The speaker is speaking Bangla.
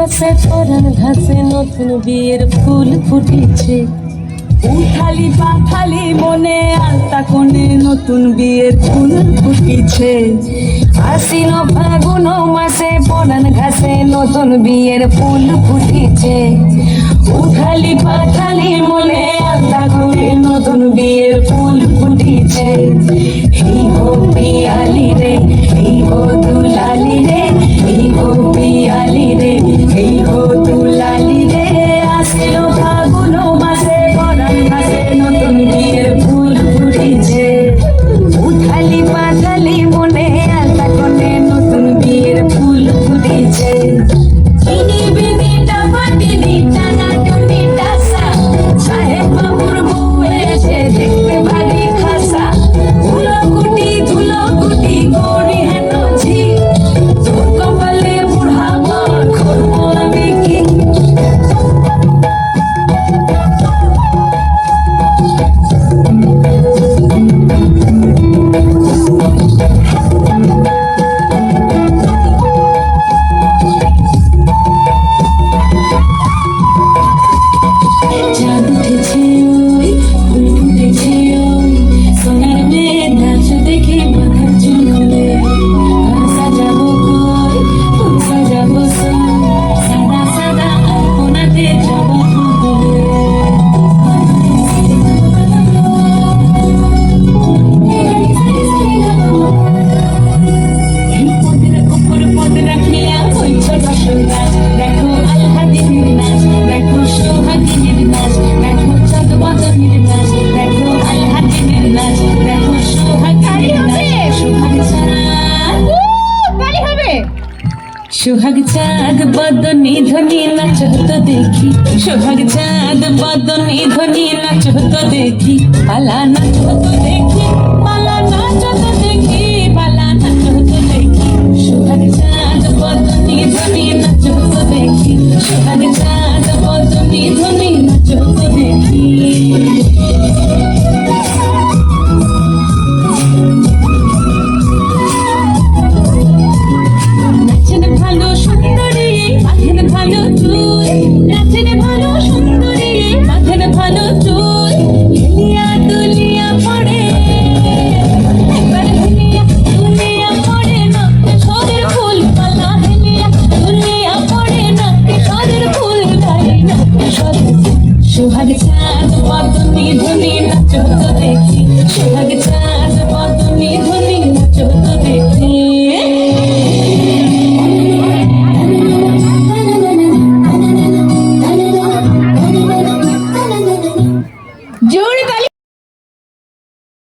মাসে পরান ঘাসে নতুন বিয়ের ফুল ফুটেছে। উঠালি পাখালি মনে আলতা কোণে নতুন বিয়ের ফুল ফুটেছে। আশ্বিন ফাগুন মাসে পরান ঘাসে নতুন বিয়ের ফুল ফুটেছে। উঠালি পাখালি মনে আলতা কোণে নতুন বিয়ের ফুল ফুটেছে। এই গো পিয়ালি রে, এই গো দুলালি রে, এই গো পিয়ালি রে, এই গো দুলালি রে। আশ্বিন ফাগুন মাসে পরান ঘাসে নতুন বিয়ের ফুল ফুটেছে। উঠালি পাঠালি মনে আলতা কোণে নতুন বিয়ের ফুল ফুটেছে। চিনি বিনি টাপাটি দিটা নাটুনি টাসা, সাহেব বাবুর বউ এসে দেখতে ভারী খাসা। ধুলো কুটি গড়ি হেন ঝি, তোর কপালে বুড়া বর করবো আমি কি। চাঁদ উঠেছে ওই, ফুল ফুটেছে ওই, সোনার মেয়ে নাচ দেখে মাথার চুল খুলে। ঘর সাজাবো কই, ফুল সাজাবো সই, সাদা সাদা আলপনাতে যাবো ফুল পদের ওপর পদ রাখিয়া হইছ দশরাজ। দেখো আলহাদিনের নাচ, দেখো সোহাগিনীর নাচ, দেখো চাঁদ বদনের নাচ, দেখো আলহাদিনের নাচ, দেখো সোহাগিনীর নাচ। সোহাগ চাঁদ বদনি ধ্বনি নাচ তো দেখি, সোহাগ চাঁদ বদনি ধ্বনি নাচ তো দেখি, পালা নাচ তো দেখি, পালা নাচ তো দেখি, পালা নাচ তো দেখি। সোহাগ চাঁদ বদনি ধ্বনি নাচ তো দেখি, সোহাগ চাঁদ বদনি ধ্বনি নাচ তো দেখি। নাচেন ভালো সুন্দরী মাথেন ভালো চুল, নাচেন ভালো সুন্দরী মাথেন ভালো চুল। হেলিয়া দুলিয়া পড়ে একবার, হেলিয়া দুলিয়া পড়ে নাকে সরের ফুল পালা। হেলিয়া দুলিয়া পড়ে নাকে সরের ফুল গাই নাকে সরের। সোহাগ চাঁদ বদনি